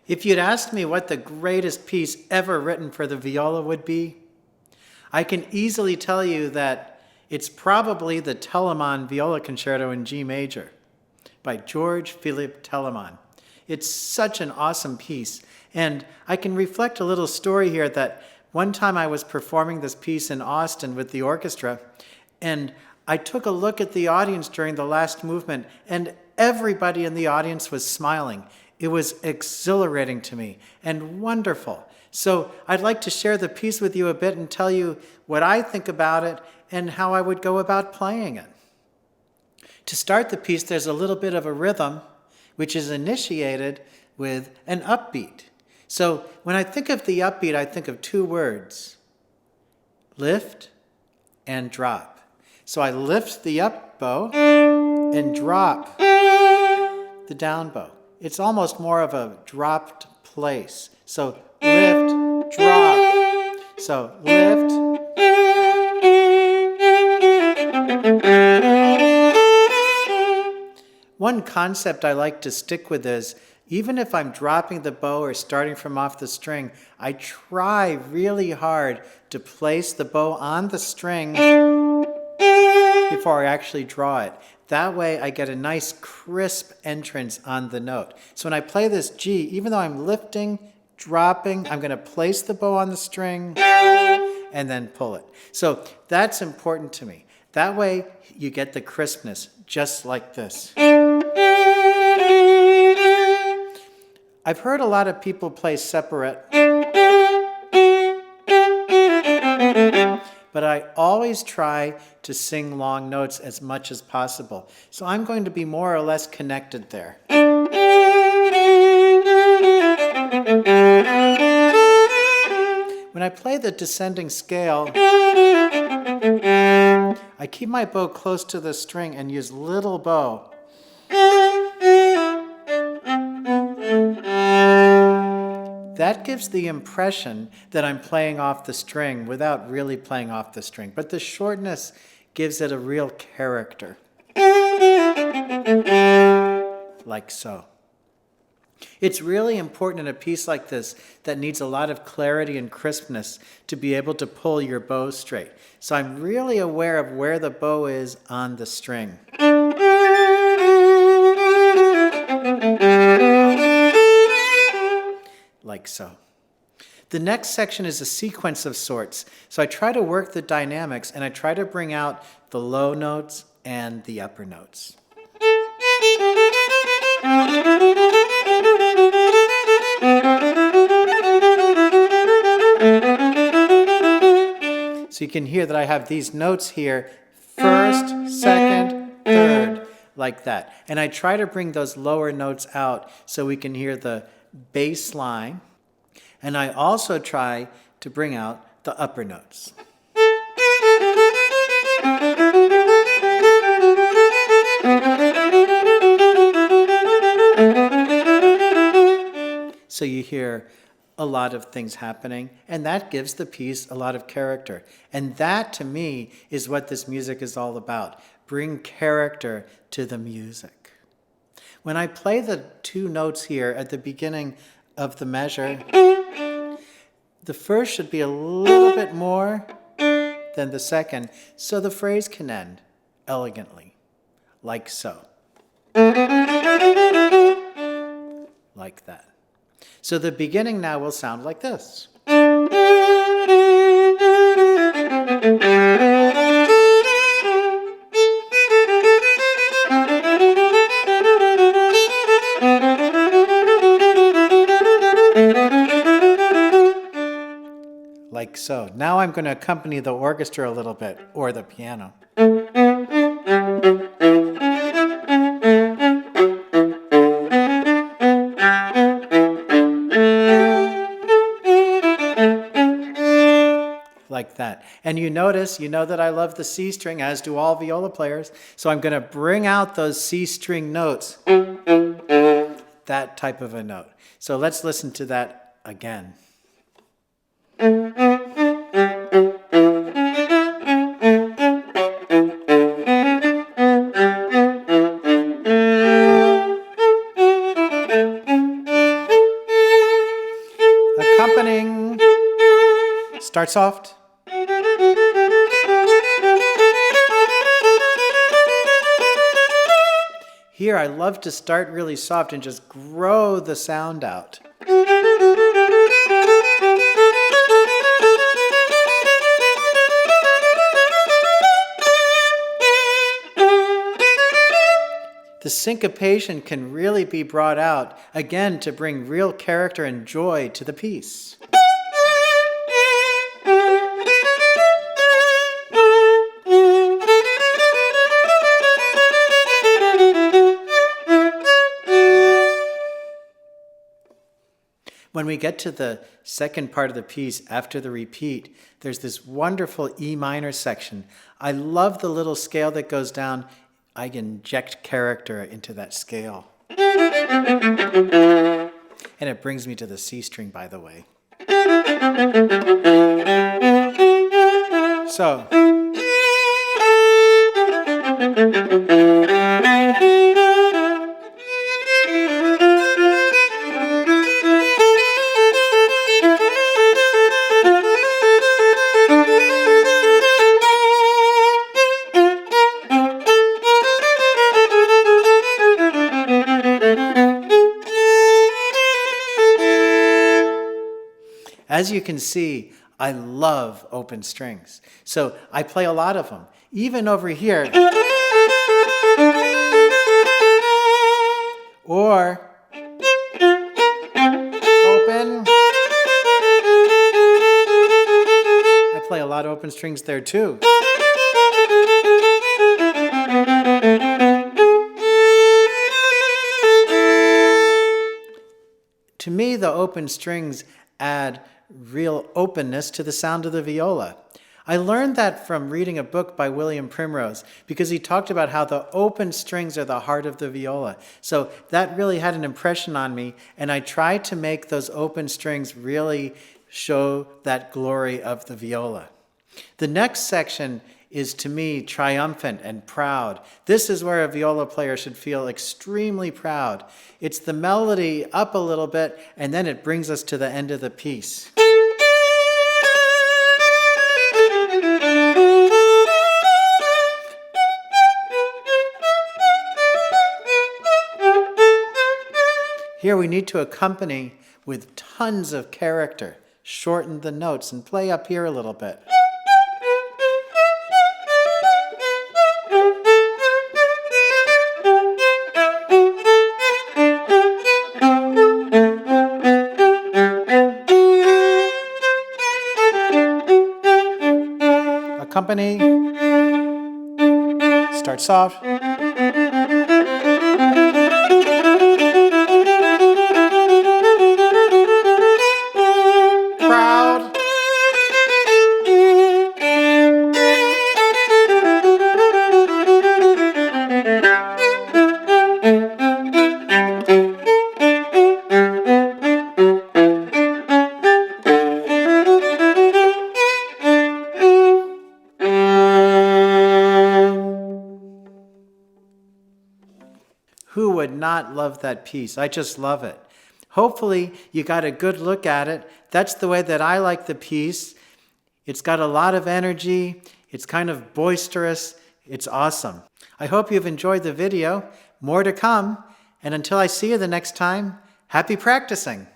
If you'd asked me what the greatest piece ever written for the viola would be, I can easily tell you that it's probably the Telemann Viola Concerto in G major by George Philipp Telemann. It's such an awesome piece, and I can reflect a little story here that one time I was performing this piece in Austin with the orchestra, and I took a look at the audience during the last movement, and everybody in the audience was smiling. It was exhilarating to me and wonderful. So I'd like to share the piece with you a bit and tell you what I think about it and how I would go about playing it. To start the piece, there's a little bit of a rhythm, which is initiated with an upbeat. So when I think of the upbeat, I think of two words: lift and drop. So I lift the up bow and drop the down bow. It's almost more of a dropped place. So lift, drop. So lift. One concept I like to stick with is, even if I'm dropping the bow or starting from off the string, I try really hard to place the bow on the string before I actually draw it. That way I get a nice crisp entrance on the note. So when I play this G, even though I'm lifting, dropping, I'm going to place the bow on the string and then pull it. So that's important to me. That way you get the crispness, just like this. I've heard a lot of people play separate, but I always try to sing long notes as much as possible. So I'm going to be more or less connected there. When I play the descending scale, I keep my bow close to the string and use little bow. That gives the impression that I'm playing off the string without really playing off the string, but the shortness gives it a real character. Like so. It's really important in a piece like this that needs a lot of clarity and crispness to be able to pull your bow straight. So I'm really aware of where the bow is on the string. Like so. The next section is a sequence of sorts. So I try to work the dynamics and I try to bring out the low notes and the upper notes. So you can hear that I have these notes here, first, second, third, like that. And I try to bring those lower notes out so we can hear the bass line. And I also try to bring out the upper notes. So you hear a lot of things happening, and that gives the piece a lot of character. And that, to me, is what this music is all about. Bring character to the music. When I play the two notes here at the beginning of the measure, the first should be a little bit more than the second, so the phrase can end elegantly, like so. Like that. So the beginning now will sound like this. Like so. Now I'm going to accompany the orchestra a little bit, or the piano. Like that. And you know that I love the C string, as do all viola players. So I'm going to bring out those C string notes. That type of a note. So let's listen to that again. Start soft. Here, I love to start really soft and just grow the sound out. The syncopation can really be brought out, again, to bring real character and joy to the piece. When we get to the second part of the piece, after the repeat, there's this wonderful E minor section. I love the little scale that goes down. I inject character into that scale. And it brings me to the C string, by the way. So. As you can see, I love open strings. So I play a lot of them. Even over here. Or open. I play a lot of open strings there too. To me, the open strings add real openness to the sound of the viola. I learned that from reading a book by William Primrose because he talked about how the open strings are the heart of the viola. So that really had an impression on me, and I tried to make those open strings really show that glory of the viola. The next section is, to me, triumphant and proud. This is where a viola player should feel extremely proud. It's the melody up a little bit, and then it brings us to the end of the piece. Here we need to accompany with tons of character, shorten the notes, and play up here a little bit. Accompany, start soft. Proud. Who would not love that piece? I just love it. Hopefully you got a good look at it. That's the way that I like the piece. It's got a lot of energy. It's kind of boisterous. It's awesome. I hope you've enjoyed the video. More to come. And until I see you the next time, happy practicing.